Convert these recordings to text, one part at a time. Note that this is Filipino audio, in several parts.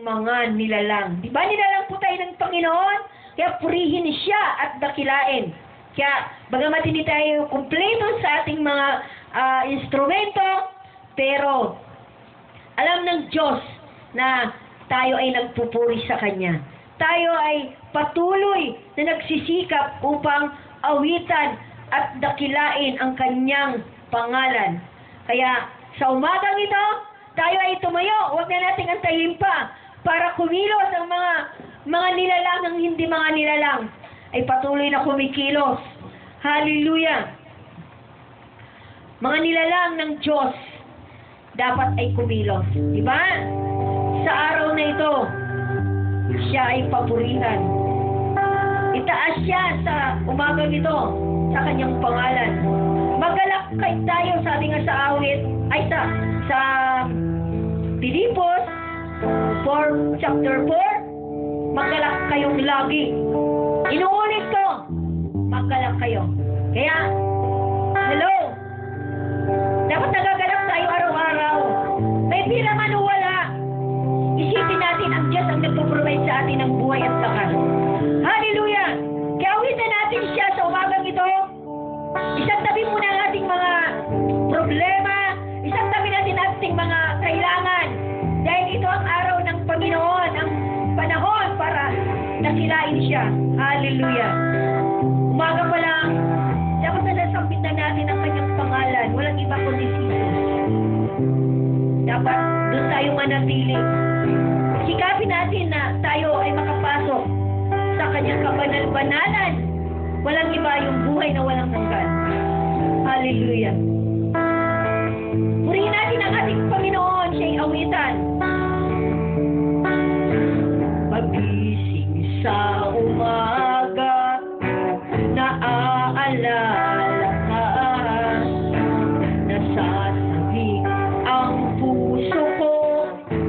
mga nilalang. Di ba nilalang po tayo ng Panginoon? Kaya purihin siya at dakilain. Kaya bagamat hindi tayo kumpleto sa ating mga instrumento, pero alam ng Diyos na tayo ay nagpupuri sa Kanya. Tayo ay patuloy na nagsisikap upang awitan at dakilain ang Kanyang pangalan. Kaya sa umagang ito, tayo ay tumayo. Huwag na nating antayin pa para kumilos ang mga nilalang ng hindi mga nilalang ay patuloy na kumikilos. Hallelujah! Mga nilalang ng Diyos dapat ay kumilos. Diba? Sa araw na ito, siya ay papurihan. Itaas siya sa umagang ito sa Kanyang pangalan. Magalak kay tayo, sabi nga sa awit, ay sa Pilipos chapter 4, magalak kayong lagi. Inuulit ko, magalak kayo. Kaya, hello, dapat nagagalak tayo araw-araw. May pira man o wala, isipin natin ang Diyos ang nagpo-provide sa atin ng buhay at lakas. Hallelujah! Kaya awitan natin siya sa umagang ito. Isang tabi muna ang ating mga problema, isang tabi natin ating mga kailangan. Dahil ito ang araw ng Panginoon, ang panahon para dakilain siya. Hallelujah! Umaga pa lang, dapat nasasambit na natin ang Kanyang pangalan. Walang iba kundi si Jesus. Dapat doon tayo manatili. Sikapin natin na tayo ay makapasok sa Kanyang kabanal-banalan. Walang iba yung buhay na walang hanggan. Hallelujah! Purihin natin ang ating Panginoon, siya'y awitan. Pagising sa umaga, naaalala ka, nasasabi ang puso ko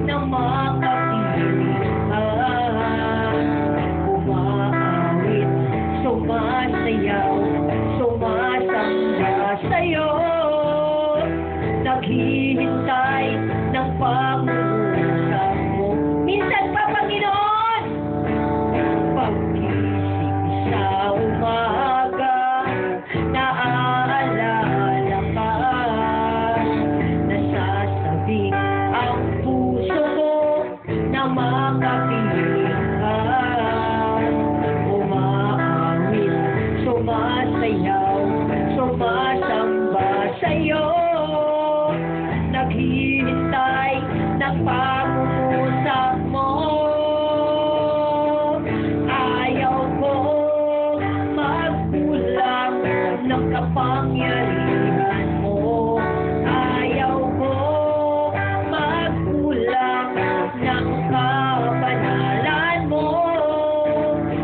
na makapiling ka. Umaawit, sumasayaw, sumasamba sa'yo, naghihintay ng pangungusap mo. Minsan pa, Panginoon, pagising sa umaga, naaalala ka, nasasabi ang puso ko na makapiling ka. Umaawit, sumasayaw, sumasamba sa'yo, naghihintay ng pangungusap mo. Ayaw ko magkulang ng kapangyarihan mo. Ayaw ko magkulang ng kabanalan mo.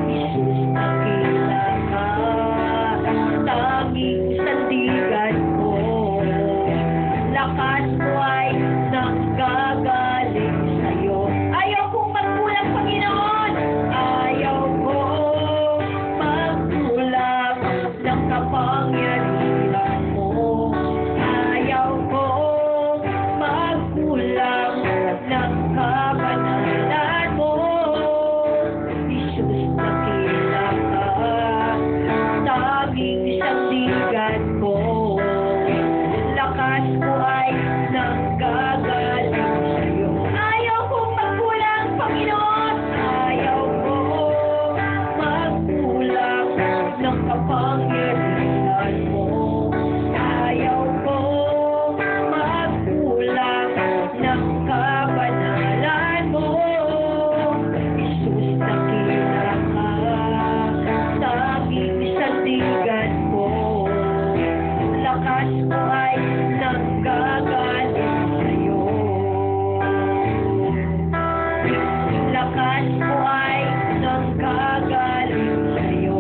Jesus, nakila ka, tanging sandigan ko. Lakas mo ay nanggagaling sa'yo. Ayaw kong magkulang, Panginoon. Ayaw ko magkulang ng kapangyarihan mo. Ayaw ko magkulang ng kabanalan mo. Jesus, nakila ka, tanging sandigan ko. Lakas ko ay nanggagaling sa'yo. Ayaw kong magkulang, Panginoon. Ayaw ko magkulang ng kapangyarihan mo. Ayaw ko magkulang ng kabanalan mo. Jesus, nakila ka, tanging sandigan ko. Lakas ko ay nanggagaling sa'yo. Lakas ko ay nanggagaling sa'yo.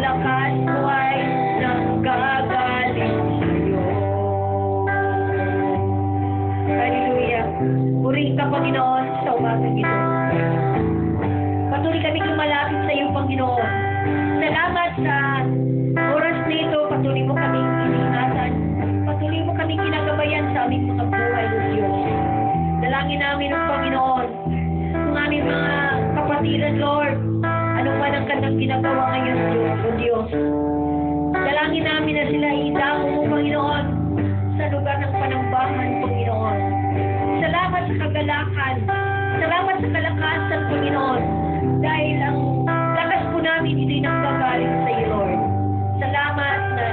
Lakas ko ay nanggagaling sa'yo. Hallelujah! Purihin ka, Panginoon, sa umagang ito. Patuloy kaming lumalapit sa iyo, Panginoon. Salamat sa oras na ito. Patuloy mo kaming iniingatan. Patuloy mo kaming kinagabayan sa aming mga buhay, O Diyos. yan, Lord. Ano man ang kanilang ginagawa ngayon, O Diyos. Dalangin namin na sila idamo mo, Panginoon, sa lugar ng panambahan, Panginoon. Salamat sa kagalakan. Salamat sa kalakasan, Panginoon. Dahil ang lakas po namin hindi nanggagaling sa iyo, Lord. Salamat na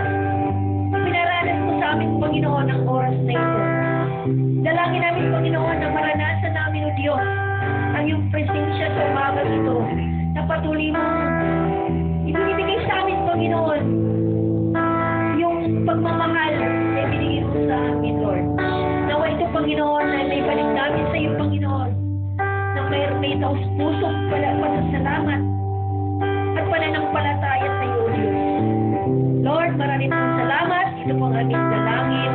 pinaranas mo sa amin, Panginoon, ang oras na ito. Dalangin namin, Panginoon, na maranasan namin, O Diyos, ang iyong presensya sa umaga ito, na patuloy mo ibinibigay sa amin, Panginoon, yung pagmamahal na ibinigay mo sa amin, Lord. Nawa ito, Panginoon, na may balik namin sa iyo, Panginoon, na may taos pusong pasasalamat at pananampalataya sa iyo, Diyos. Lord, maraming pong salamat. Ito pong aming dalangin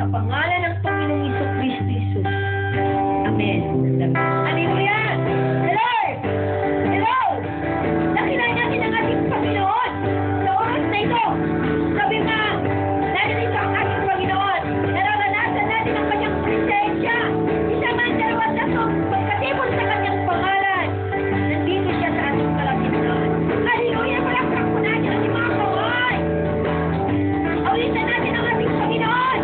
sa pangalan ng Panginoong Jesucristo Jesus. Amen. Hallelujah! Hello! Hello! Nakilala natin ang ating Panginoon sa oras na ito. Sabi nga, narito ang ating Panginoon. Nararanasan natin ang kanyang presensya. Isa man, dalawa, tatlo, pagkatipon sa kanyang pangalan. Nandito siya sa ating kalapitnan. Hallelujah! Palakpak po natin ang mga kaway. Awitan natin ang ating Panginoon.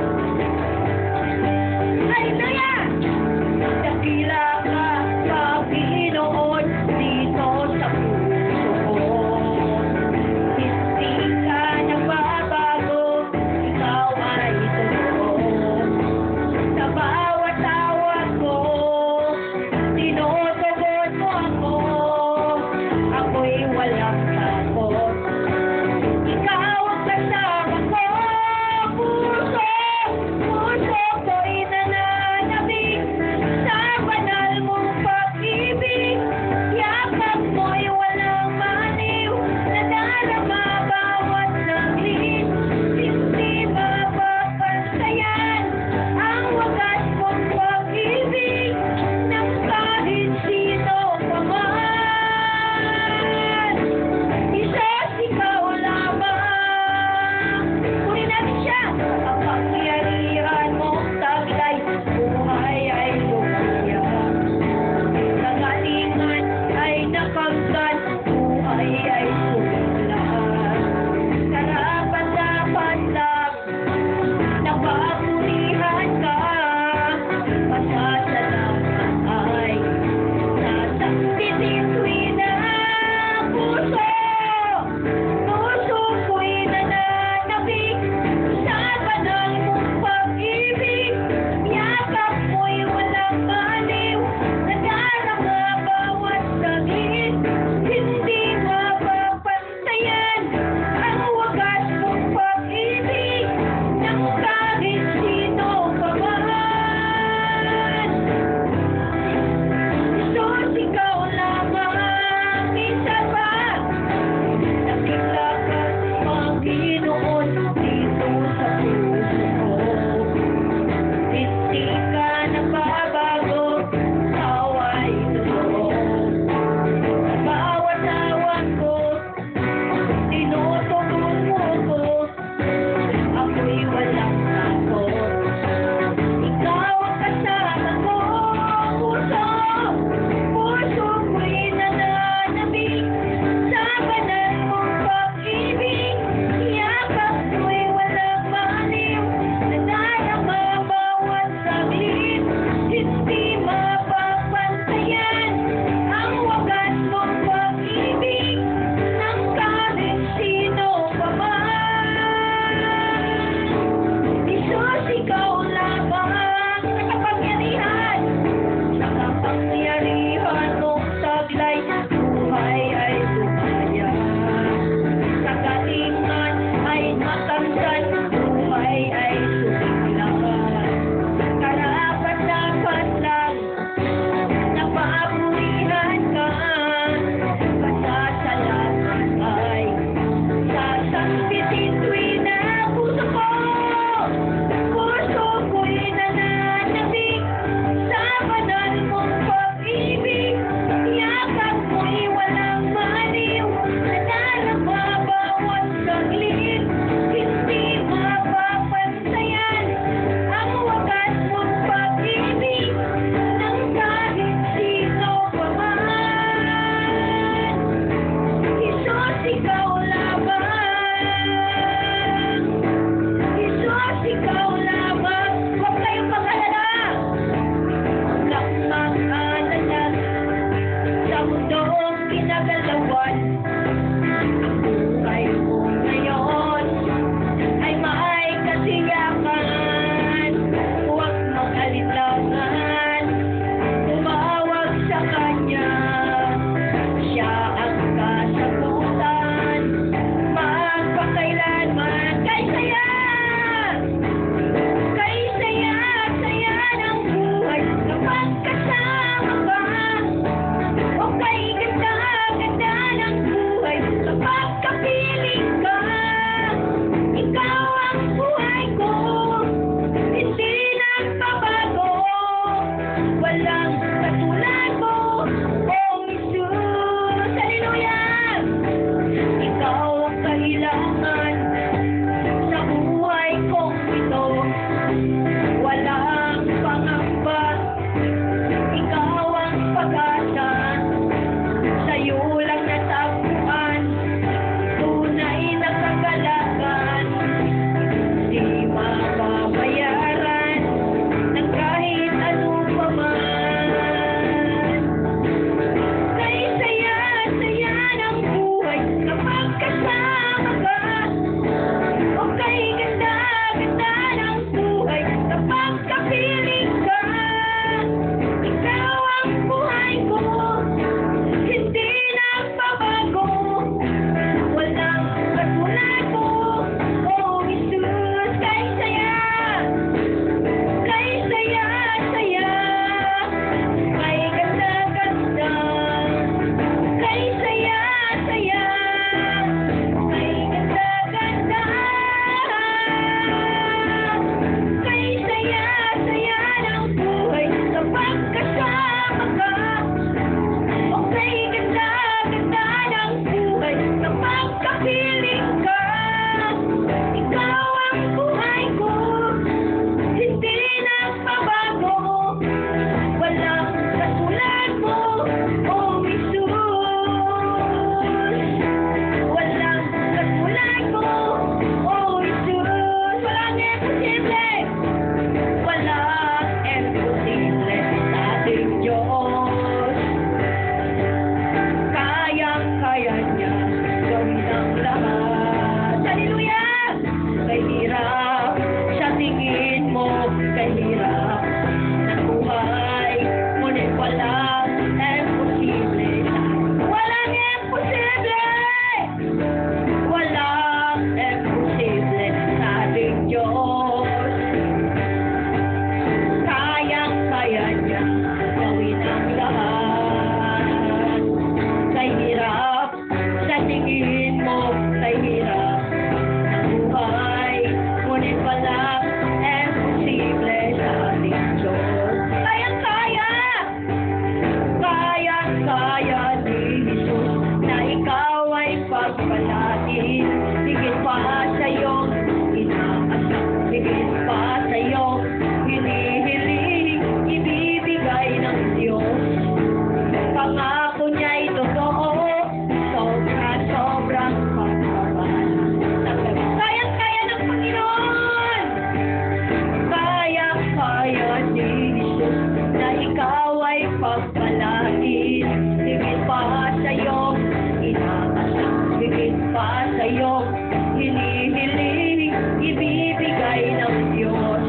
pagpalain, higit pa sa'yo, inaasang higit pa sa'yo, hinihiling, ibibigay ng Diyos.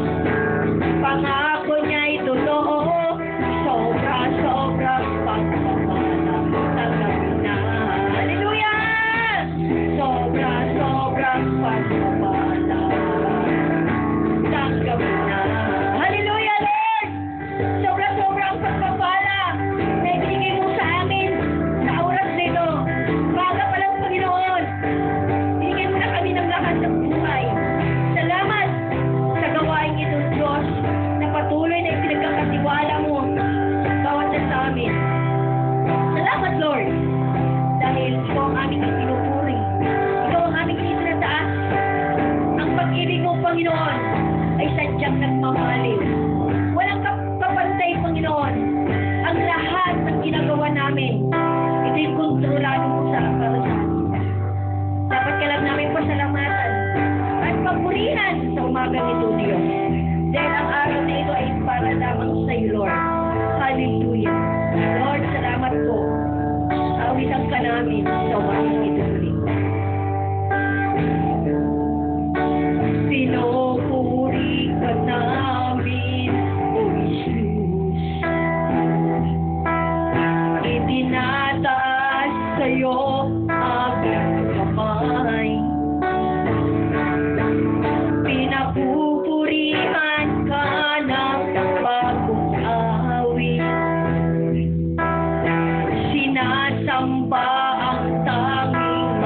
Pangako niya'y totoo, sobra-sobrang pagpapala, tanggapin na. Hallelujah! Sobra-sobrang pagpapala, tanggapin na. Hallelujah, Lord! Sobra-sobrang pagpapala na ibigay mo sa amin sa oras nito. Baga pa lang, Panginoon. Bigyan mo na kami ng lahat ng buhay. Salamat sa gawain ito, Diyos, na patuloy na ipinagkakatiwala mo bawat na sa amin. Salamat, Lord, dahil ikaw ang aming itinupuri. Ikaw ang aming itinataas. Ang pag-ibig mo, Panginoon, ay sadyang nagmamaliw. Walang kapantay, Panginoon. Ang lahat ng ginagawa namin, ito'y kontrolado mo sa para sa amin. Dapat ka lang namin pasalamatan at papurihan sa umagang ito, Diyos. Dahil ang araw na ito ay para lamang sa iyo, Lord. Hallelujah. Lord, salamat po. Awitan ka namin sa umagang ito ulit. Pinupuri ka namin, O Jesus. Itinataas sa'yo aming kamay. Pinapupurihan ka ng bagong awit. Sinasamba ang tanging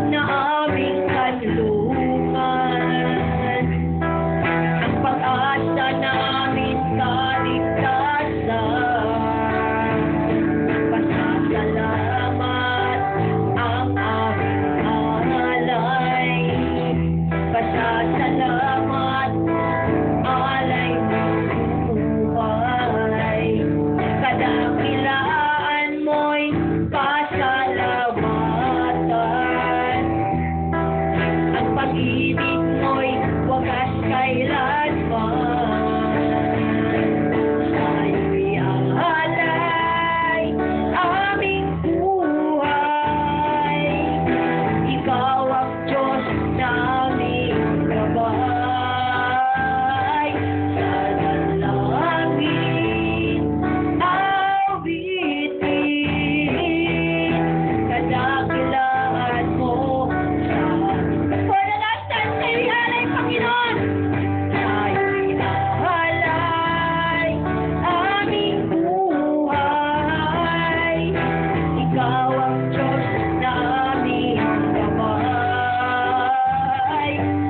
na aming kanlungan. Ang pag-asa namin kaligtasan. Pasasalamat ang aming alay. Pasasalamat alay ng buhay. Kadakilaan mo'y pasalamatan. Ang pag-ibig mo'y wagas kailanman. Sa'yo'y alay aming buhay. Ikaw ang Diyos naming gabay. Sa dalangin awitin, kadakilaan mo sa pananastan sa'yo'y alay, Panginoon. Sa'yo'y alay aming buhay. Ikaw ang Diyos naming gabay.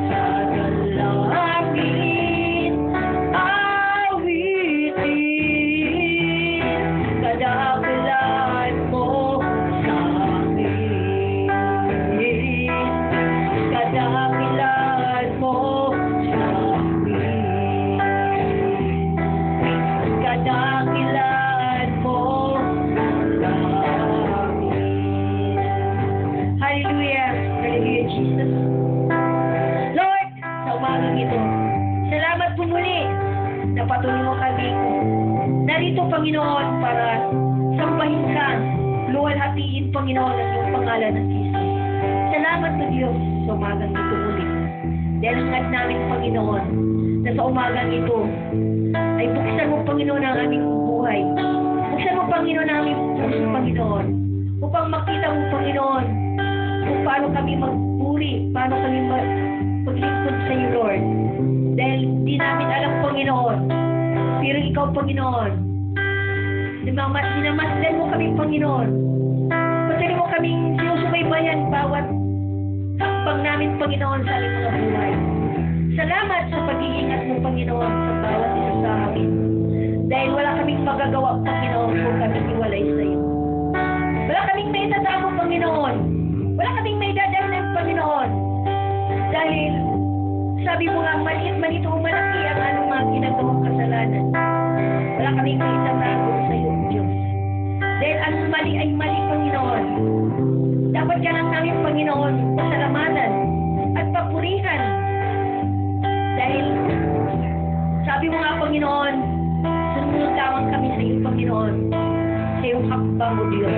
Sa dalangin awitin, kadakilaan mo sa amin. Kadakilaan mo sa amin. Kadakilaan mo sa amin. Hallelujah. Hallelujah, Jesus. Lord, sa umagang ito, salamat po muli na patuloy mo kami narito, Panginoon, para sambahin ka, luwalhatiin, Panginoon, ang iyong pangalan ng Jesus. Salamat po, Diyos, sa umagang ito muli. Dahil hangad namin, Panginoon, na sa umagang ito ay buksan mo, Panginoon, ang aming buhay. Buksan mo, Panginoon, ang aming puso, Panginoon, upang makita mo, Panginoon, kung paano kami magpuri, paano kami maglingkod sa iyo, Lord. Dahil di namin alam, Panginoon, pero ikaw, Panginoon, dinamasdan mo kami, Panginoon. Patuloy mo kaming sinusubaybayan bawat hakbang namin, Panginoon, sa aming mga buhay. Salamat sa pag-iingat mo, Panginoon, sa bawat isa sa amin. Dahil wala kaming magagawa, Panginoon, kung kami iwalay sa iyo. Wala kaming may tatamo, Panginoon. Wala kaming may dadahilan, Panginoon. Dahil sabi mo nga, maliit o malaki ang anong mga ginagawang kasalanan. Wala kaming may itatago sa iyo, Diyos. Dahil ang mali ay mali, Panginoon. Dapat ka lang namin, Panginoon, pasalamatan at papurihan. Dahil sabi mo nga, Panginoon, sumunod lamang kami sa iyo, Panginoon, sa iyong hakbang mo, Diyos.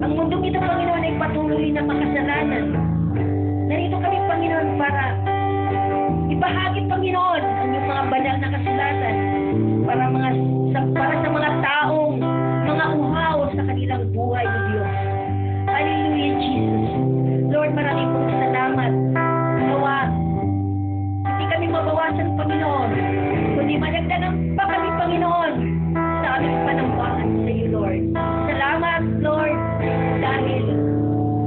Ang mundong ito, Panginoon, ay patuloy na makasalanan. Narito kami, Panginoon, para ibahagi, Panginoon, ang iyong mga banal na kasulatan para sa mga taong mga uhaw sa kanilang buhay, O Diyos. Hallelujah, Jesus. Lord, maraming pong salamat. Nawa, hindi kami mabawasan, Panginoon, kundi madagdagan pa kami, Panginoon, sa aming panambahan sa iyo, Lord. Salamat, Lord, dahil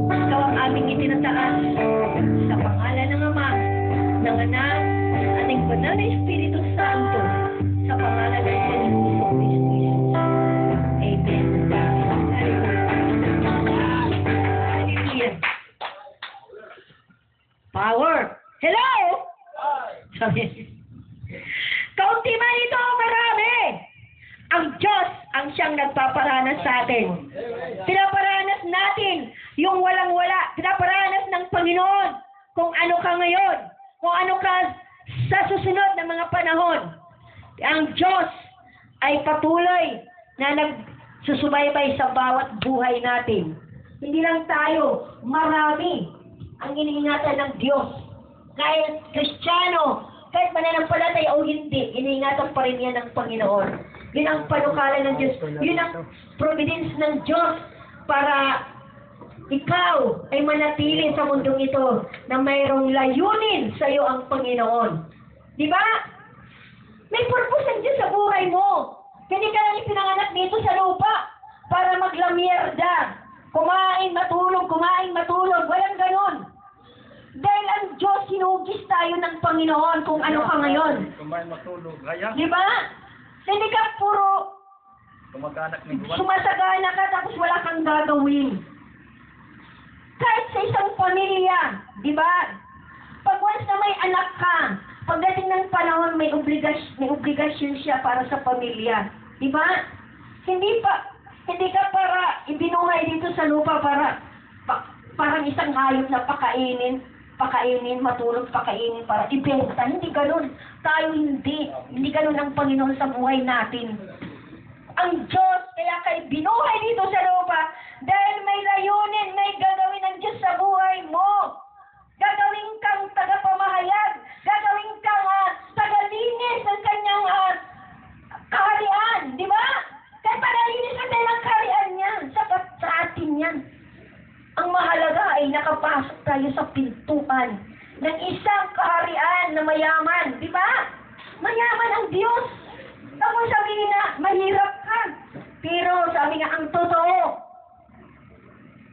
ikaw ang aming itinataas sa pangalan ng Ama, ng Anak, at ng Banal na Espiritu Santo, sa pangalan ng Panginoon Kristo Jesus. Amen. Hallelujah. Power. Hello? Kaunti man ito, marami. Ang Diyos ang siyang nagpaparanas sa atin. Pinaparanas natin yung walang-wala. Pinaparanas ng Panginoon kung ano ka ngayon, kung ano ka sa susunod na mga panahon. Ang Diyos ay patuloy na nagsusubaybay sa bawat buhay natin. Hindi lang tayo, marami ang iniingatan ng Diyos. Kahit Kristiyano, kahit mananampalataya o hindi, iniingatan pa rin yan ng Panginoon. Yun ang panukala ng Diyos. Yun ang providence ng Diyos para ikaw ay manatili sa mundong ito na mayroong layunin sa iyo ang Panginoon. Di ba? May purpose ang Diyos sa buhay mo. Hindi ka lang ipinanganak dito sa lupa para maglamierda. Kumain, matulog. Wala Diyos, hinugis tayo ng Panginoon kung ano ka ngayon. Kumain matulog. Kaya, Di ba? Hindi ka puro kumag-anak ni Juan. sumasagana ka tapos wala kang gagawin. Kahit sa isang pamilya, di ba? Pag once na may anak ka, pagdating ng panahon may obligasyon siya para sa pamilya. Di ba? Hindi ka para ibinuhay dito sa lupa para parang isang hayop na pakainin, matulog, pakainin para ibenta. Hindi ganun. Tayo hindi. Hindi ganun ang Panginoon sa buhay natin. Ang Diyos, kaya kayo binuhay dito sa lupa dahil may layunin, may gagawin ng Diyos sa buhay mo. Gagawin kang tagapamahayag, gagawin kang tagalinis ng kanyang kaharian, di ba? Kaya pagalinis natin ang kaharian niya, sapat sa atin yan. Ang mahalaga ay nakapasok tayo sa pintuan ng isang kaharian na mayaman, di ba? Mayaman ang Diyos. Tapos sabihin na, mahirap ka. Pero sabi nga, ang totoo,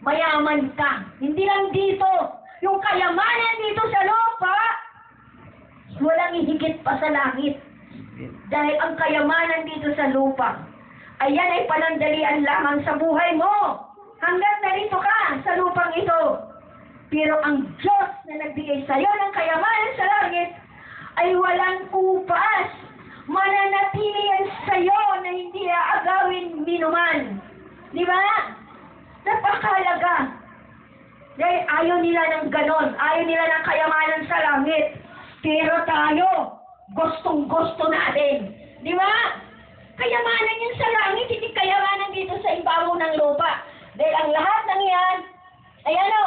mayaman ka. Hindi lang dito. Yung kayamanan dito sa lupa, walang ihigit pa sa langit. Dahil ang kayamanan dito sa lupa, ayan ay panandalian lamang sa buhay mo. Hanggang narito ka sa lupang ito. Pero ang Diyos na nagbigay sa iyo ng kayamanan sa langit, ay walang upas. Mananatili yan sa iyo na hindi aagawin minuman. Di ba? Napakalaga. Dahil ayaw nila ng ganon. Ayaw nila ng kayamanan sa langit. Pero tayo, gustong-gusto natin. Di ba? Kayamanan yan sa langit, hindi kayamanan dito sa ibabaw ng lupa. Dahil ang lahat ng yan, ay ano?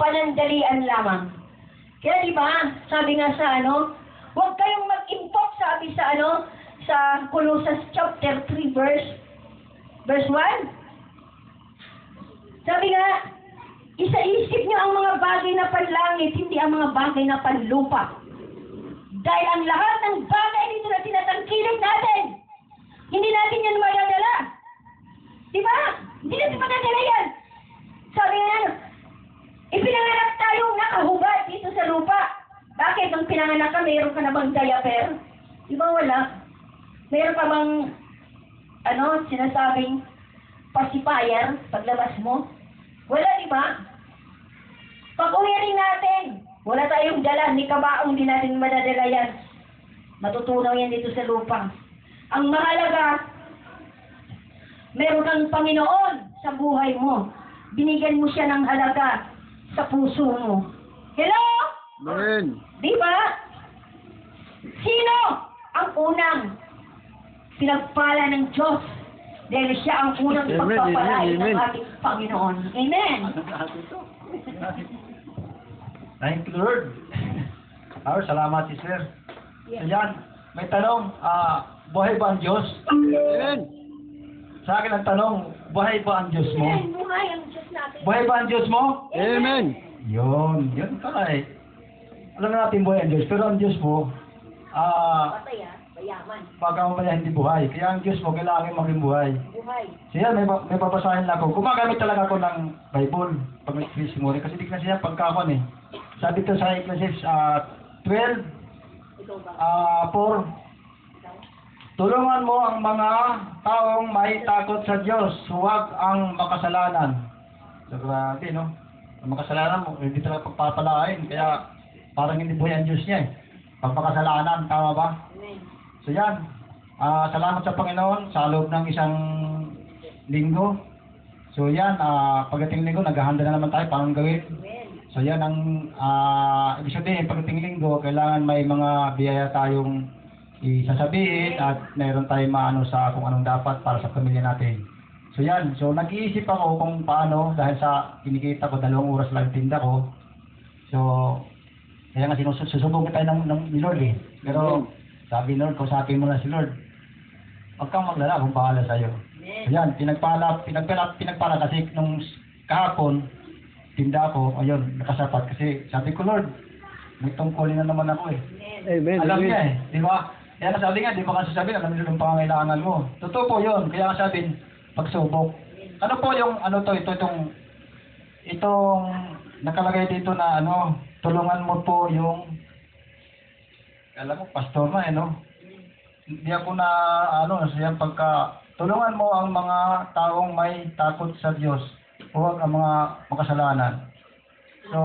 Panandalian lamang. Kaya di ba, sabi nga sa huwag kayong mag-impok, sabi sa sa Colossus chapter 3 verse 1. Sabi nga, isa-isip niyo ang mga bagay na panlangit, hindi ang mga bagay na panlupa. Dahil ang lahat ng bagay dito na tinatangkilik natin, hindi natin yan madadala. Di ba? Hindi natin madadala yan. Sabi nga, ipinanganak tayong nakahubad dito sa lupa. Bakit? Nung pinanganak ka, mayroon ka na bang diaper? Di ba wala? Mayroon ka bang, sinasabing pacifier paglabas mo? Wala, di ba? Pag-uwi rin natin, wala tayong dala, ni kabaong di natin madadala yan. Matutunaw yan dito sa lupa. Ang mahalaga, meron kang Panginoon sa buhay mo. Binigyan mo siya ng halaga sa puso mo. Hello? Amen. Di ba? Sino ang unang pinagpala ng Diyos? Dahil siya ang unang Amen, pagpapalain ng amen, amen. ating Panginoon. Amen. Thank you, Lord. Salamat, sister. Yes. Ayan, may tanong, buhay ba ang Diyos? Amen. Sa akin ang tanong, buhay ba ang Diyos mo? Amen. Buhay ang Diyos natin. Buhay ba ang Diyos mo? Amen. Yun pala eh. Alam na natin buhay ang Diyos, pero ang Diyos mo, Patay mayaman. pagka mo pala hindi buhay. Kaya ang Diyos mo, kailangan maging buhay. Buhay. So yan, may babasahin lang ako. Gumagamit talaga ako ng Bible pag may testimony. Kasi di kasi yan pagkakon eh. Sabi ito sa Ecclesiastes 12, Ikaw ba? 4. Tulungan mo ang mga taong may takot sa Diyos. Huwag ang makasalanan. So grabe, no? Ang makasalanan mo, hindi talaga pagpapalain. Kaya parang hindi buhay ang Diyos niya eh. Pag makasalanan, tama ba? Amen. So yan, salamat sa Panginoon sa loob ng isang linggo. So yan, pagdating linggo, naghahanda na naman tayo paano gawin. Amen. So yan ang ibig sabihin, pagdating linggo, kailangan may mga biyaya tayong isasabihin at mayroon tayong maano sa kung anong dapat para sa pamilya natin. So yan, so nag-iisip ako kung paano dahil sa kinikita ko 2 oras lang tinda ko. So kaya nga susubok tayo ng Lord eh. Pero sabi Lord, kausapin mo na si Lord. Huwag kang maglala kung bahala sa'yo. Ayan, pinagpala kasi nung kahapon, tinda ako, ayun, nakasapat. Kasi sabi ko, Lord, may tungkulin na naman ako eh. Amen. Alam niya Amen. eh, di ba? Kaya sabi nga, di ba kasi sabi, alam niyo yung pangangailangan mo. Totoo po yun, kaya nga sabi, pagsubok. Ano po yung, itong nakalagay dito na tulungan mo po yung, alam mo, pastor na no? Hindi ako na, siya pagka, tulungan mo ang mga taong may takot sa Diyos, huwag ang mga makasalanan. So,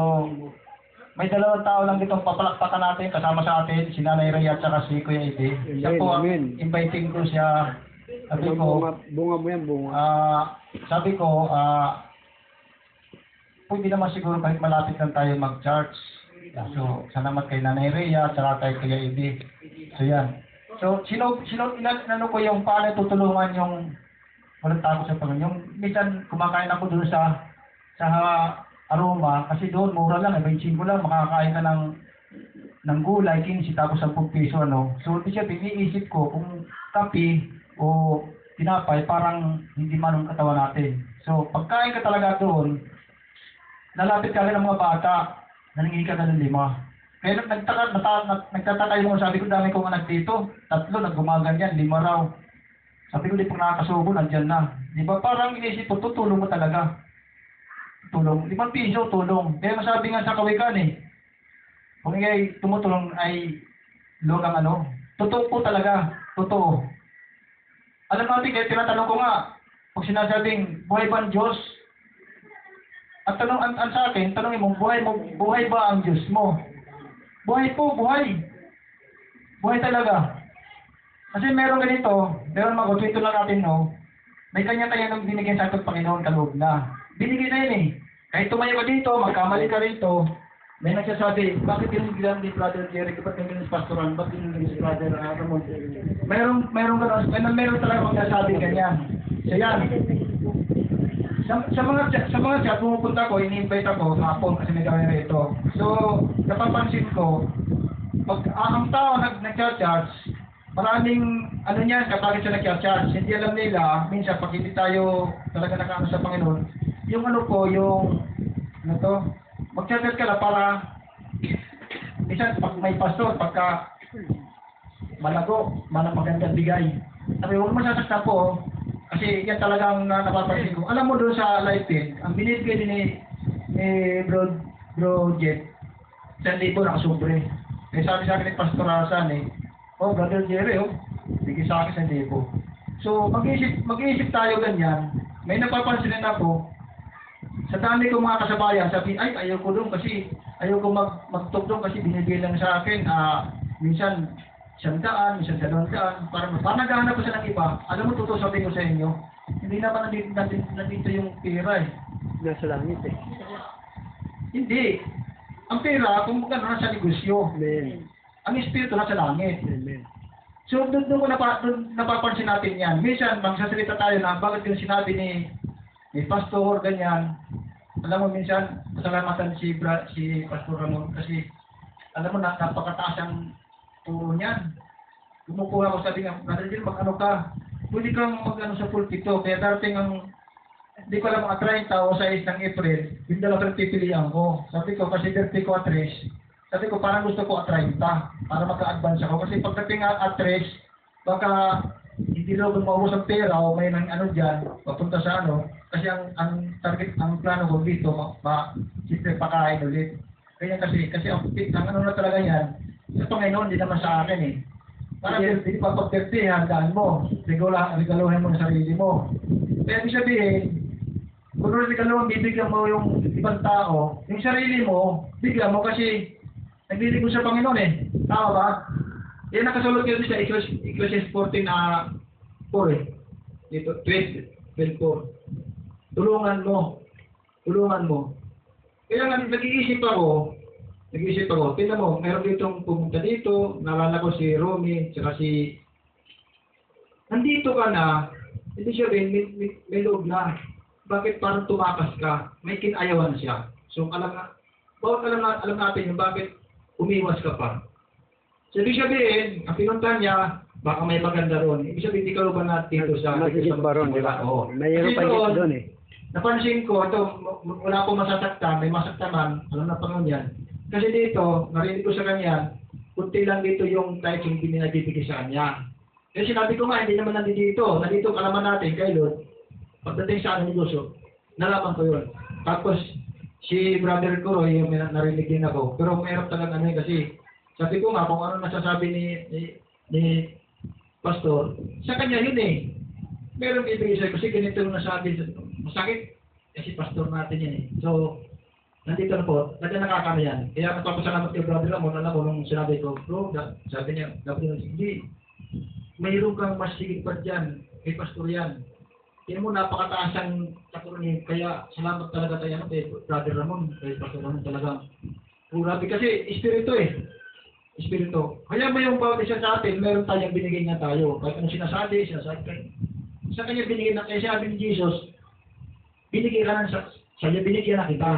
may dalawang tao lang dito papalakpakan natin kasama sa atin, si Nanay Rhea at saka si Kuya Ide. Siya po ang Amen. inviting ko siya. Sabi ko, Bunga mo yan, bunga. sabi ko, pwede naman siguro kahit malapit lang tayo mag-church. So, salamat kay Nanay Rhea at saka kay Kuya Ide. So, yan. So, inano ko yung paano tutulungan yung walang takot sa Panginoon. Yung minsan kumakain ako doon sa aroma, kasi doon mura lang, 25 lang, makakain ka ng gulay, 15 tapos 10 piso, ano. So, iniisip ko kung kape o tinapay, parang hindi manong katawan natin. So, pagkain ka talaga doon, lalapit ka rin ng mga bata, nangingi ka na ng 5. Kaya nagtataka yung sabi ko, dami kong anak dito, 3, naggumaganyan, 5 raw. Sabi ko, di pag nakakasubo, nandyan na. Di ba, parang inisip ko, tutulong mo talaga. Tulong, 5 piso, tulong. Kaya masabi nga sa kawikan kung ngay tumutulong ay luwag ang totoo po talaga, totoo. Alam natin, kaya tinatanong ko nga, pag sinasabing, buhay ba ang Diyos? At tanong sa akin, tanongin mo, buhay ba ang Diyos mo? Buhay po, buhay. Buhay talaga. Kasi meron ganito, meron mag-tweet lang natin, may kanya-kanya nang binigyan sa ating Panginoon kaloob na. Binigay na yun Kahit tumayo ka dito, magkamali ka rito, may nagsasabi, bakit yung gilang ni Brother Jerry, ba't yung gilang si Pastoran, ba't yung gilang si Brother Ramon? Meron talaga magsasabi ganyan. So yan. Sa mga chat, pumupunta ko, ini-invite ako hapon kasi may gawin rito. So, napapansin ko, pag ang tao nag-charge, maraming bakit siya nag-charge? Hindi alam nila, minsan pag hindi tayo talaga nakaano sa Panginoon, yung mag-chat ka na para, minsan pag may pastor, pagka malago, magandang bigay. Sabi, huwag mo sasakta po, kasi yan talagang napapansin ko. Alam mo doon sa live feed, ang binibigay din ni Bro Jet, 1,000 nakasubre. Eh sabi sa akin ni Pastor Hasan Brother Jerry, bigay sa akin 1,000. So, mag-iisip tayo ganyan. May napapansin din ako, sa dami kong mga kasabayan, sabi, ayaw ko doon kasi, ayaw ko magtugtog kasi binibigay lang sa akin, minsan 100, minsan 200, parang naghahanap ko sa ng iba. Alam mo, totoo sabihin ko sa inyo, hindi naman nandito yung pera Nasa langit Hindi. Ang pera, kung nasa negosyo. Amen. Ang espiritu nasa langit. Amen. So, doon ko napapansin natin yan. Minsan, magsasalita tayo na bakit yung sinabi ni Pastor, ganyan. Alam mo, minsan, pasalamatan si Pastor Ramon kasi, alam mo, napakataas ang turo niyan. Kumukuha ko, sabi nga, Brother Jill, ka? Pwede kang sa pulpito. Kaya darating hindi ko alam, mga 30 o 6 ng April, yung dalawang pipilihan ko. Sabi ko, kasi birthday ko at 3, sabi ko, parang gusto ko at 30 para maka-advance ako. Kasi pagdating at 3, baka hindi daw maubos ang pera o may dyan, papunta sa kasi ang target, ang plano ko dito, siyempre pakain ulit. Kaya kasi ang na talaga yan, sa Panginoon, hindi naman sa akin Para hindi pa pag-birthday, handaan mo. Regaluhin mo ang sarili mo. Kaya ibig sabihin, kung regaluhin, bibigyan mo yung ibang tao, yung sarili mo, bigyan mo kasi nagliligo sa Panginoon Tama ba? Yan nakasulot kayo sa Ecclesiastes 14:4 Dito, 12:4. Tulungan mo. Kaya nga, nag-iisip ako, tingnan mo, meron ditong pumunta dito, naalala ko si Romy, tsaka nandito ka na, hindi siya rin, may loob na. Bakit parang tumakas ka? May kinayawan siya. So, bawat alam natin yung bakit umiwas ka pa. So, ibig sabihin, ang pinuntahan niya, baka may maganda ron. Ibig sabihin, hindi ka ba na dito sa... Nakikip ba ron, di ba? Oo. Mayroon pa dito doon Napansin ko, wala akong masasaktan, may masaktaman, alam na Panginoon yan. Kasi dito, narinig ko sa kanya, kunti lang dito yung kahit yung binibigay sa kanya. Kasi sinabi ko nga, hindi naman nandito. Nandito kalaman natin kay Lord. Pagdating sa negosyo, nalaman ko yun. Tapos, si Brother Kuroy, may narinig din ako. Pero mayroon talagang ano kasi, sabi ko nga, kung ano nasasabi ni Pastor, sa kanya yun eh. Meron ibig sabihin, kasi ganito yung nasabi, masakit, kasi Pastor natin yan eh. So, nandito na po, nakakano yan. Kaya magpapasalamat kay Brother Ramon, alam ko nung sinabi ko, bro, sabi niya, hindi, mayroon kang mas sigit pa dyan, kay Pastor yan. Kaya mo, napakataas ang katurunin, kaya salamat talaga tayo kay Brother Ramon, kay Pastor Ramon talaga. Grabe kasi, espiritu eh. Espiritu. Kaya ba yung bawat isa sa atin, meron tayong binigay na tayo. Kahit ano sinasabi sa kanya binigay na, kaya sabi ni Jesus, binigay ka na sa iyo, binigyan na kita.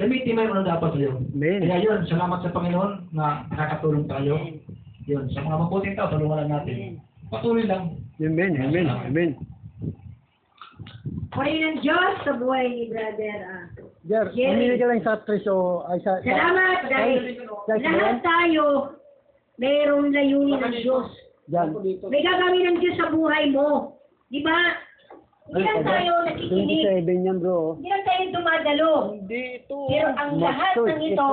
Gamitin mo yung ano dapat sa'yo. Amen. Kaya yun, salamat sa Panginoon na nakakatulong tayo. Yun, sa mga mabuting tao, tulungan lang natin. Patuloy lang. Amen. Amen. Amen. Purihin ng Diyos sa buhay ni Brother. Jer, Jerry. mamili ka lang sa preso. Ay, Salamat dahil lahat tayo mayroong layunin ng Diyos. Diyan. May gagawin ng Diyos sa buhay mo. Di ba? Hindi lang tayo nakikinig. 27 yan, bro. Hindi lang tayo dumadalo. Hindi ito. Pero ang lahat ng ito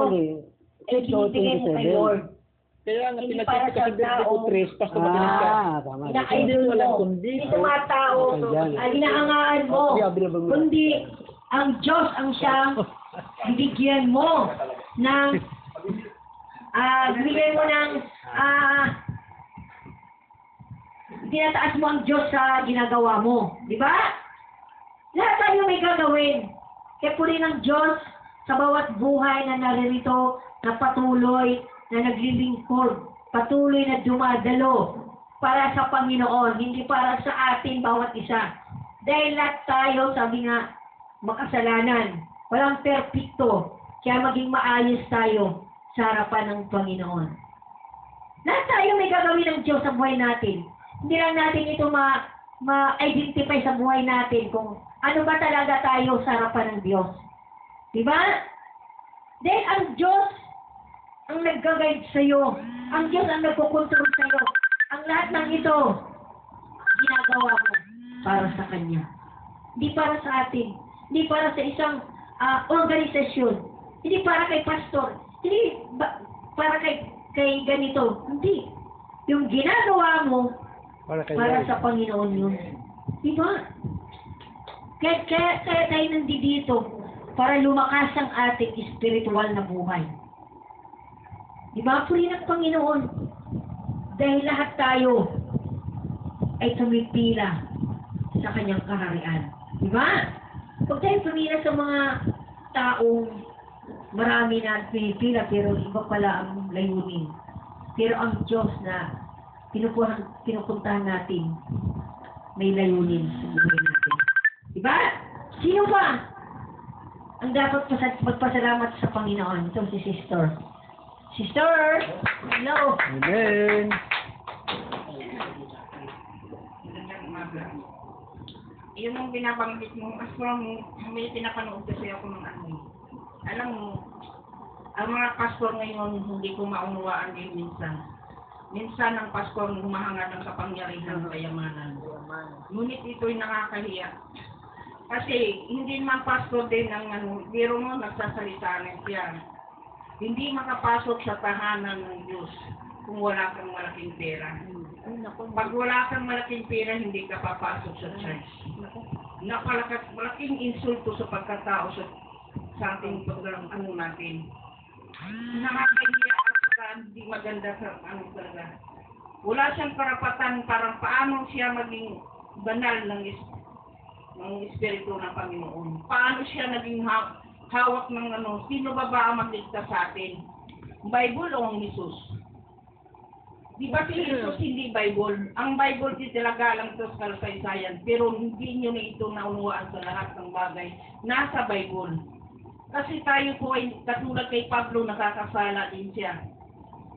ay binibigay mo kay Lord. Kaya Hindi para sa tao. Tama. Ina-idol mo. Hindi sa mga tao. Hinahangaan mo. Kundi ang Diyos ang siyang bibigyan mo ng bibigyan mo ng tinataas mo ang Diyos sa ginagawa mo. Di ba? Lahat tayo may gagawin. Kaya purihin ng Diyos sa bawat buhay na naririto, na patuloy, na naglilingkod, patuloy na dumadalo para sa Panginoon, hindi para sa atin bawat isa. Dahil lahat tayo, sabi nga, makasalanan. Walang perpekto. Kaya maging maayos tayo sa harapan ng Panginoon. Lahat tayo may gagawin ng Diyos sa buhay natin. Hindi lang natin ito ma-identify sa buhay natin kung ano ba talaga tayo sa harapan ng Diyos. Diba? Dahil ang Diyos ang nag-guide sa iyo. Ang Diyos ang nagko-control sa iyo. Ang lahat ng ito, ginagawa mo para sa Kanya. Hindi para sa atin. Hindi para sa isang organisasyon. Hindi para kay pastor. Hindi para kay ganito. Hindi. Yung ginagawa mo, para sa Panginoon yun. Diba? Kaya tayo nandito para lumakas ang ating spiritual na buhay. Diba? Purihin ng Panginoon. Dahil lahat tayo ay tumipila sa Kanyang kaharian. Diba? Huwag tayo tumila sa mga taong marami na pinipila pero iba pala ang layunin. Pero ang Diyos na pinupuntahan natin may layunin sa buhay natin. Diba? Sino ba ang dapat magpasalamat sa Panginoon? Ito si Sister. Sister! Hello! Amen. Yun ang binabanggit mo, as from may pinapanood kasi ako ng ano. Alam mo, ang mga pastor ngayon hindi ko maunawaan din minsan. Minsan ang pastor humahanga ng kapangyarihan ng kayamanan. Ngunit ito'y nakakahiya. Kasi hindi naman pastor din ang ano, biro mo nagsasalita na siya. Hindi makapasok sa tahanan ng Diyos kung wala kang malaking pera. Pag wala kang malaking pera, hindi ka papasok sa church. Malaking insulto sa pagkatao sa ating ano natin. Nakakahiya at hindi maganda sa ano talaga. Wala siyang karapatan parang paano siya maging banal ng Espiritu ng Panginoon. Paano siya naging hawak ng ano, sino ba ang magligtas sa atin? Bible o ang Jesus? Di ba si Jesus hindi Bible? Ang Bible di talaga lang ito sa kasaysayan, pero hindi nyo na ito naunawaan sa lahat ng bagay. Nasa Bible. Kasi tayo po ay katulad kay Pablo, nakakasala din siya.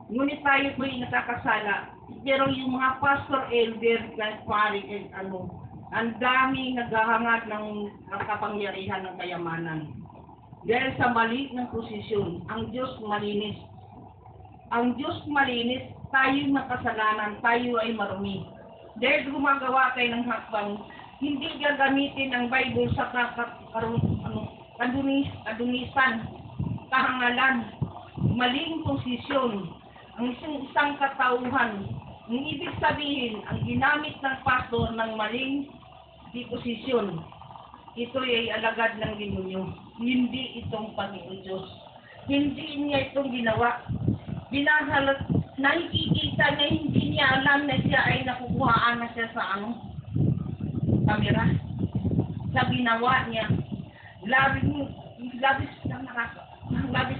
Ngunit tayo po ay nakakasala. Pero yung mga pastor, elder, pari, ano, ang dami naghahangad ng kapangyarihan ng kayamanan. Dahil sa mali ng posisyon, ang Diyos malinis. Ang Diyos malinis, tayo makasalanan, tayo ay marumi. Dahil gumagawa tayo ng hakbang, hindi gagamitin ang Bible sa kadunisan, kahangalan, maling posisyon, ang isang katauhan. Ang ibig sabihin, ang ginamit ng pastor ng maling disposisyon, ito ay alagad ng demonyo. Hindi itong Panginoon Diyos. Hindi niya itong ginawa. Nakikita niya, hindi niya alam na siya ay nakukuhaan na siya sa kamera. Sa ginawa niya. Labis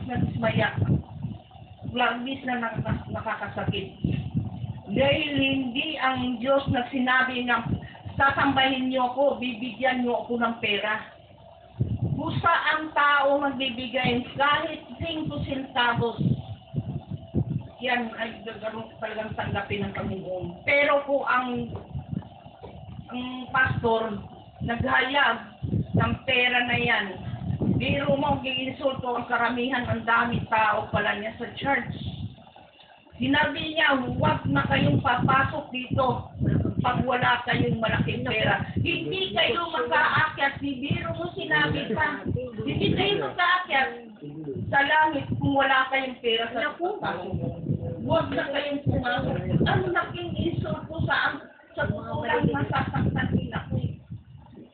na dismaya. Labis na nakakasakit. Dahil hindi ang Diyos na sinabi na sasambahin niyo ako, bibigyan niyo ako ng pera. Busa ang tao magbibigay kahit 5 centavos. Yan ay talagang tanggapin ng Panginoon. Pero kung ang pastor naghayag ng pera na yan, biro mo giinsulto ang karamihan, ang dami tao pala niya sa church. Sinabi niya, huwag na kayong papasok dito pag wala kayong malaking pera. Hindi kayo mag-aakyat. Biro mo sinabi pa. Hindi kayo mag-aakyat sa langit kung wala kayong pera sa pasok. Huwag na kayong pumasok. Ang laking insulto sa kulang masasaktan nila ko.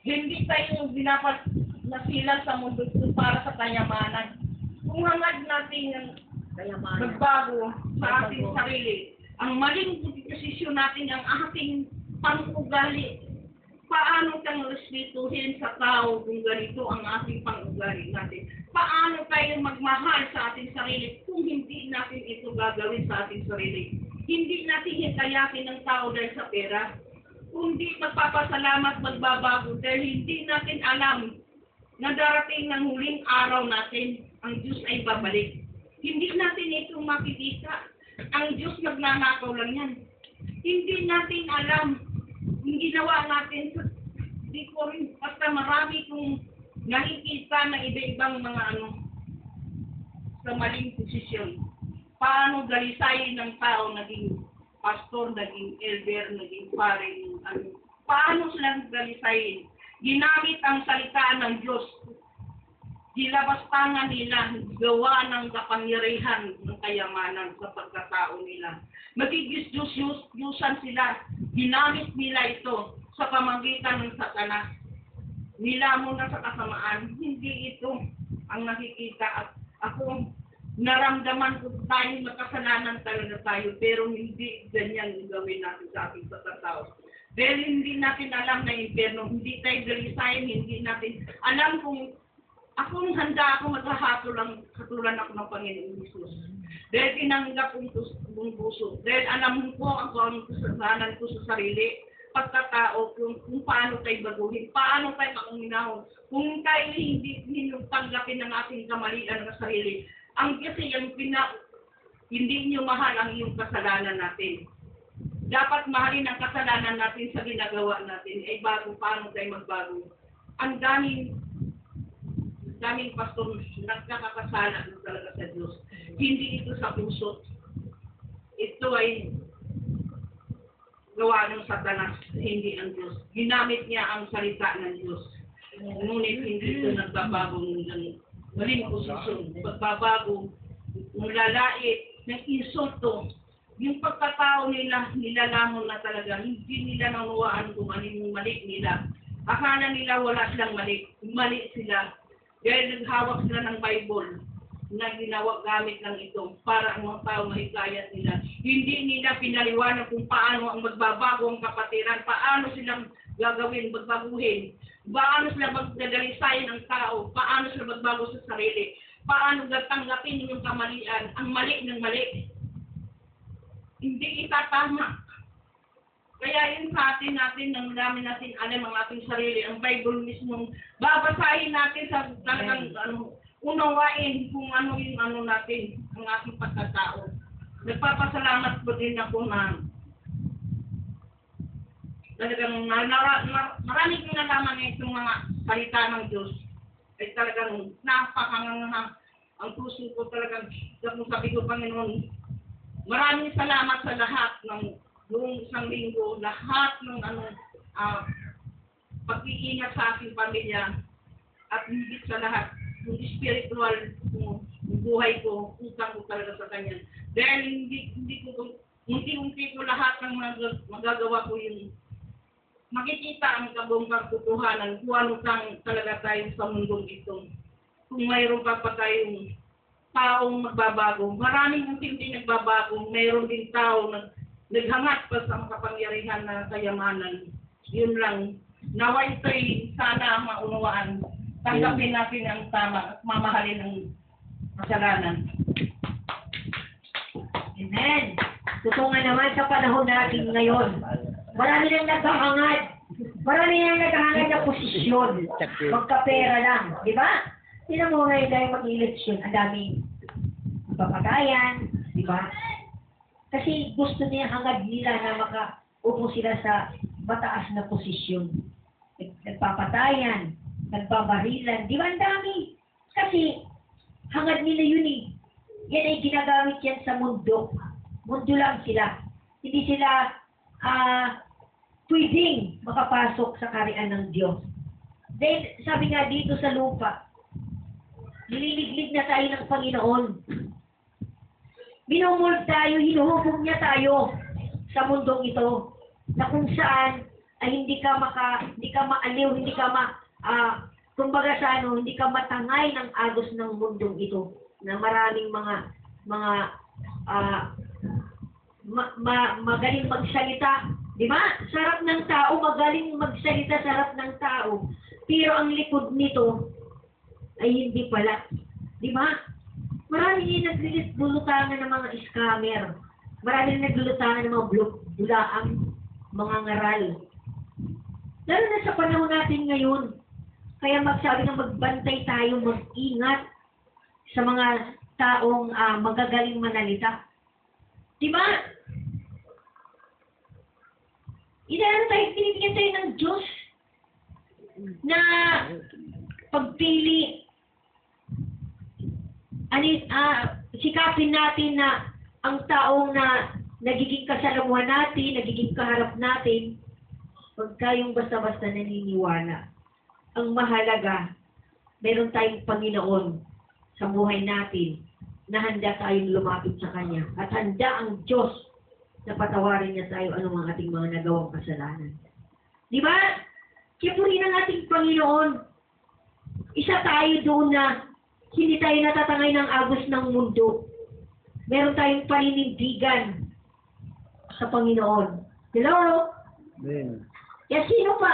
Hindi tayo binapat nasilan sa mundo para sa kayamanan. Kung hangad natin ang magbago sa ating sarili, ang maling posisyon natin, ang ating pang-ugali, paano tayong respetuhin sa tao kung ganito ang ating pang-ugali natin? Paano tayo magmahal sa ating sarili kung hindi natin ito gagawin sa ating sarili? Hindi natin hitayatin ng tao dahil sa pera. Kundi magpapasalamat, magbabago dahil hindi natin alam na darating ng huling araw natin, ang Diyos ay babalik. Hindi natin ito makikita. Ang Diyos nagnanakaw lang yan. Hindi natin alam yung ginawa natin sa di ko rin, basta marami kong nakikita na iba-ibang mga sa maling posisyon. Paano dalisayin ng tao, naging pastor, naging elder, naging pare, paano silang dalisayin? Ginamit ang salita ng Diyos. Gilabastangan nila, gawa ng kapangyarihan ng kayamanan sa pagkatao nila. Magigis-Diyusan sila. Ginamit nila ito sa pamamagitan ng Satanas. Nilamon na sa kasamaan. Hindi ito ang nakikita. At ako, naramdaman ko tayo makasalanan talaga tayo, pero hindi ganyan gawin natin sa ating pagkatao. Dahil hindi natin alam na impyerno, hindi tayo dalisayin, hindi natin alam kung akong handa ako maghahatol lang katulan ako ng Panginoon Jesus. Dahil tinanggap kong puso. Dahil alam ko ang kasalanan ko sa sarili, pagkatao, kung paano tayo baguhin, paano tayo makuminahon. Kung tayo hindi tanggapin ng ating kamalian ng sarili, kasi hindi nyo mahal ang iyong kasalanan natin. Dapat mahalin ang kasalanan natin sa ginagawa natin, ay bago paano tayo magbago. Ang daming pastor nagkakasala talaga sa Diyos. Hindi ito sa puso. Ito ay gawa ng Satanas, hindi ang Diyos. Ginamit niya ang salita ng Diyos. Ngunit hindi ito nagbabago ng maling posisyon. Pagbabago, mulalait, ng insulto. Yung pagkatao nila, nilalamon na talaga. Hindi nila nanuwaan kung anong mali nila. Akala nila wala silang mali. Mali sila. Dahil naghawak sila ng Bible na ginawa gamit ng ito para ang mga tao mahikayat nila. Hindi nila pinaliwanag kung paano ang magbabago ang kapatiran, paano silang gagawin, magbaguhin, paano sila magdadalisayin ang tao, paano sila magbago sa sarili, paano tanggapin yung kamalian, ang mali ng mali. Hindi itatama. Kaya yun sa atin nang dami natin alam ang ating sarili, ang Bible mismo, babasahin natin sa talagang unawain kung ano yung natin, ang ating pagkatao. Nagpapasalamat po din ako na talagang marami kong nalaman itong mga salita ng Diyos. Ay talagang napakanganga ang puso ko talagang, sabi ko, Panginoon, maraming salamat sa lahat ng noong isang linggo, lahat ng pag-iingat sa aking pamilya at higit sa lahat, yung spiritual yung buhay ko, utang ko talaga sa Kanya. Dahil unti-unti ko lahat ng magagawa ko yung makikita ang kabongkang kutuhanan kung ano talaga tayo sa mundong ito. Kung mayroon pa tayong taong magbabago, maraming hindi nagbabago, mayroon din tao na naghangat pa sa makapangyarihan na kayamanan. Yun lang. Naway ito'y sana maunawaan. Tanggapin natin ang tama at mamahalin ang kasalanan. Amen. Totoo nga naman sa panahon natin ngayon. Marami nang naghahangad. Marami nang naghahangad na posisyon. Magkapera lang. Di ba? Tinan mo ngayon dahil mag-eleksyon. Ang daming papagayan. Di ba? Kasi gusto niya, hangad nila na makaupo sila sa mataas na posisyon. Nagpapatayan, nagbabarilan. Di ba ang dami? Kasi hangad nila yun eh. Yan ay ginagamit yan sa mundo. Mundo lang sila. Hindi sila pwedeng makapasok sa kaharian ng Diyos. Then, sabi nga dito sa lupa, nililiglig na tayo ng Panginoon. Minumul tayo, hinuhubog niya tayo sa mundong ito na kung saan ay hindi ka maaliw, hindi ka kumbaga sa hindi ka matangay ng agos ng mundong ito na maraming magaling magsalita. Di ba? Sarap ng tao, magaling magsalita, sarap ng tao. Pero ang likod nito ay hindi pala. Di ba? Marami din naglulutangan ng mga scammer. Marami din naglulutangan ng mga bulaang mga ngaral. Lalo na sa panahon natin ngayon. Kaya magsabi na magbantay tayo, mag-ingat sa mga taong magagaling manalita. Diba? Pinibigyan tayo ng Diyos na pagpili. Sikapin natin na ang taong na nagiging kasalamuhan natin, nagiging kaharap natin, huwag kayong basta-basta naniniwala. Ang mahalaga, meron tayong Panginoon sa buhay natin na handa tayong lumapit sa Kanya. At handa ang Diyos na patawarin niya tayo anumang ating mga nagawang kasalanan. Di ba? Kaya purihin ang ating Panginoon. Isa tayo doon na hindi tayo natatangay ng agos ng mundo. Meron tayong paninindigan sa Panginoon. Hello? Amen. Kaya sino pa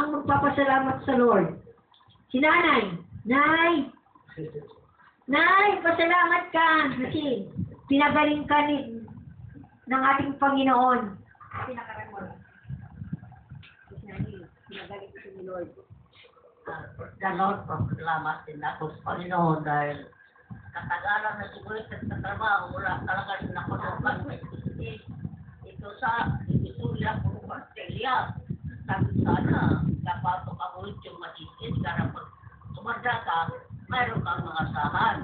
ang magpapasalamat sa Lord? Si Nanay. Nay, pasalamat ka kasi pinagaling ka ng ating Panginoon. Pinakaran mo. Pinagaling ko ni Lord. The Lord, pasalamat din ako sa Panginoon dahil katagalan na siguro sa trabaho, wala talaga rin ako sa pag-isip. Ito sa Isulia, puro Australia. Sabi sana, kapapok ako yung mag-isip, para pag tumanda ka, mayroon kang mga sahan.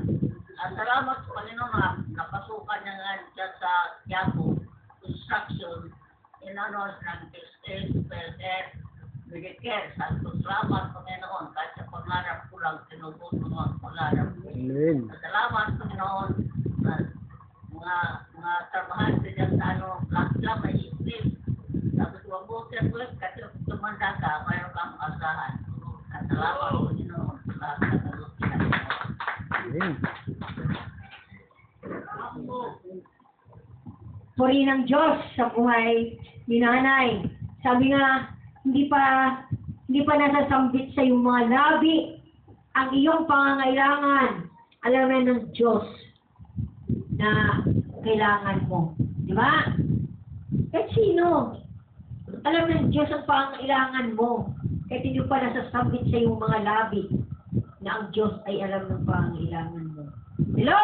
At salamat sa Panginoon na napasukan niya nga dyan sa Yapo, construction, inanos ng business, welfare, Medicare. Sabi ko, salamat Panginoon, kahit sa pangarap ko lang, tinubos ko ang pangarap ko. Amen. Salamat Panginoon, na mga trabahan sa dyan sa lahat lang may isip. Sabi ko, mabuti ang bulit, kasi tumanda ka, mayroon kang asahan. At salamat Panginoon, salamat sa Amen. Purihin ng Diyos sa buhay ni Nanay. Sabi nga, hindi pa nasasambit sa iyong mga labi ang iyong pangangailangan. Alam na ng Diyos na kailangan mo. Di ba? Kahit sino, alam ng Diyos ang pangangailangan mo. Kahit hindi pa nasasambit sa iyong mga labi na ang Diyos ay alam ng pangangailangan mo. Hello?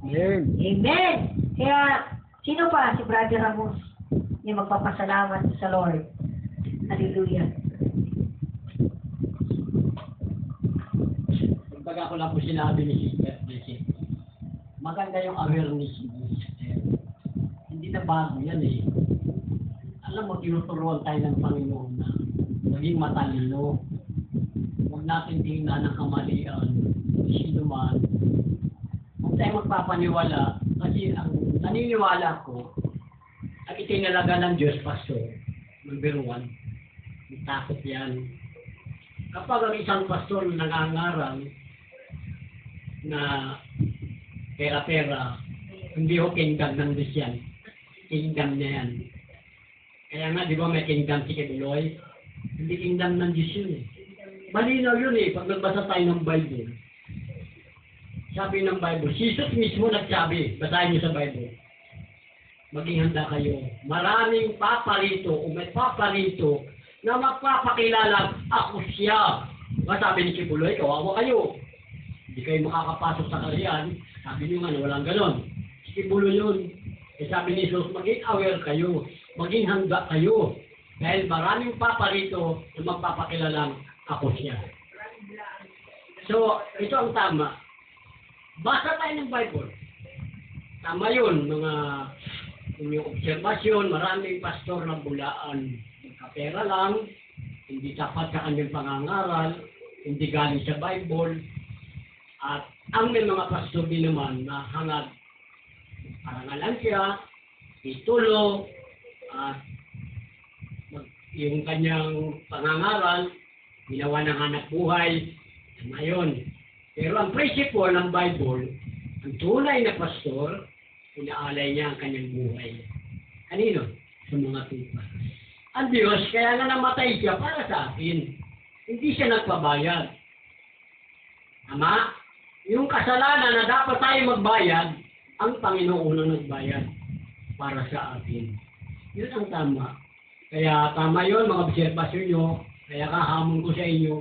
Amen. Amen! Kaya, sino pa? Si Brother Ramos yung magpapasalamat sa Lord. Hallelujah. Pag ako lang po sinabi ni Sister Blessing, maganda yung awareness ni Sister. Hindi na bago yan eh. Alam mo, tinuturuan tayo ng Panginoon na maging matalino. Huwag natin tingnan ng kamalian, sino man, huwag tayo magpapaniwala kasi ang naniniwala ko, ang itinalaga ng Diyos, Pastor, number 1, may takot yan. Kapag ang isang pastor nangangaral na pera-pera, hindi ho kingdom ng Diyos yan. Kingdom niya yan. Kaya nga, di ba may kingdom si Kibuloy? Hindi kingdom ng Diyos yun eh. Malinaw yun eh, pag nagbasa tayo ng Bible. Sabi ng Bible, Jesus mismo nagsabi, basahin niyo sa Bible, maging handa kayo. Maraming paparito o may paparito na magpapakilala ako siya. Sabi ni Kibuloy, kawawa kayo. Hindi kayo makakapasok sa kariyan. Sabi niyo nga, walang ganon. Si Kibuloy yun. Sabi ni Jesus, maging aware kayo. Maging handa kayo. Dahil maraming paparito na magpapakilalang ako siya. So, ito ang tama. Basa tayo ng Bible. Tama yun, mga inyong obserbasyon, maraming pastor na bulaan. Kapera lang, hindi tapat sa kanyang pangangaral, hindi galing sa Bible. At ang may mga pastor din naman na hangad parangalan siya, titulo, at yung kanyang pangangaral, ginawa ng hanap buhay, ngayon. Pero ang principle ng Bible, ang tunay na pastor, inaalay niya ang kanyang buhay. Kanino? Sa mga tupa. Ang Diyos, kaya nga namatay siya para sa atin. Hindi siya nagpabayad. Ama, yung kasalanan na dapat tayo magbayad, ang Panginoon ang nagbayad para sa atin. Yun ang tama. Kaya tama yun, mga obserbasyon nyo. Kaya kahamon ko sa inyo,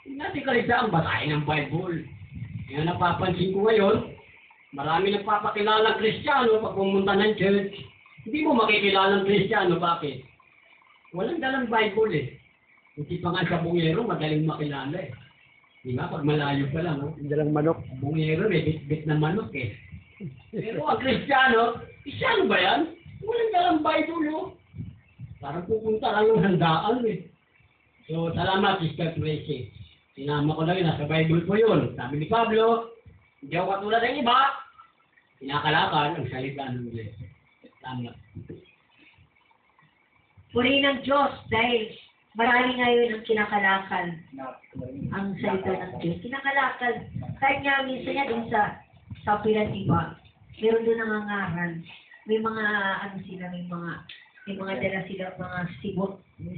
hindi natin kalisaan basahin ng Bible. Kaya napapansin ko ngayon, marami nagpapakilalang Kristiyano pag pumunta ng church. Hindi mo makikilalang Kristiyano. Bakit? Walang dalang Bible eh. Hindi pa nga sa bungero, madaling makilala eh. Di ba? Pag malayo pa lang. Oh. Dalang manok. Bungero, may bit-bit na manok eh. Pero ang Kristiyano, Kristiyano ba yan? Walang dalang Bible oh. Parang pupunta lang yung handaan eh. So, salamat, Sister Tracy. Sinama ko lang yun, nasa Bible po yun. Sabi ni Pablo, hindi ako katulad ng iba. Pinakalakan ang salita ng Diyos. Salamat. Puri ng Diyos dahil marami ngayon ang kinakalakal ang salita ng Diyos. Kinakalakal. Kahit nga minsan niya dun sa pilan, diba? Meron doon nangangaral. May mga, may mga dala sila, mga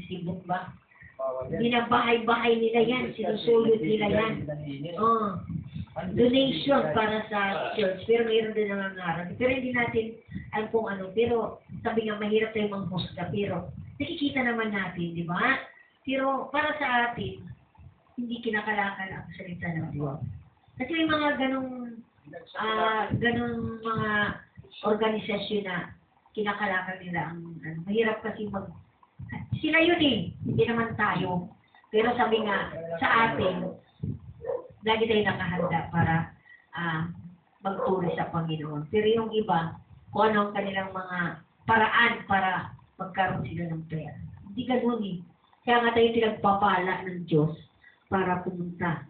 sibot ba? Binabahay-bahay nila yan, sinusulot nila yan. Donation para sa church, pero mayroon din nangangaral. Pero hindi natin alam kung ano, pero sabi nga mahirap tayong manghusga, pero nakikita naman natin, di ba? Pero para sa atin, hindi kinakalakal ang salita ng Diyos. Kasi may mga ganong mga organisasyon na kinakalakal nila ang mahirap kasi sila yun eh, hindi naman tayo. Pero sabi nga, sa atin, lagi tayo nakahanda para magturi sa Panginoon. Pero yung iba, kung ano ang kanilang mga paraan para magkaroon sila ng pera. Hindi ganun eh. Kaya nga tayo pinagpapala ng Diyos para pumunta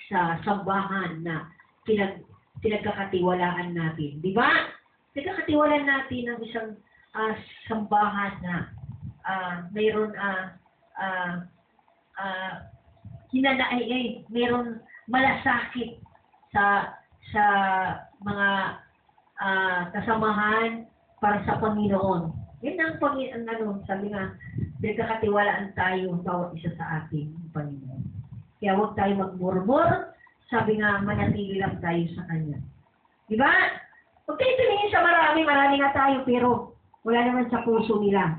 sa sambahan na pinagkakatiwalaan natin. Di ba? Pinagkakatiwalaan natin ng isang sambahan na mayroon mayroon malasakit sa mga kasamahan para sa Panginoon. Yan ang sabi nga, nagkakatiwalaan tayo bawat isa sa atin, Panginoon. Kaya huwag tayo magmurmur, sabi nga, manatili lang tayo sa Kanya. Di ba? Huwag tayo tumingin sa marami nga tayo, pero wala naman sa puso nila.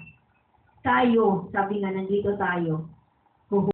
Tayo, sabi nga, nandito tayo.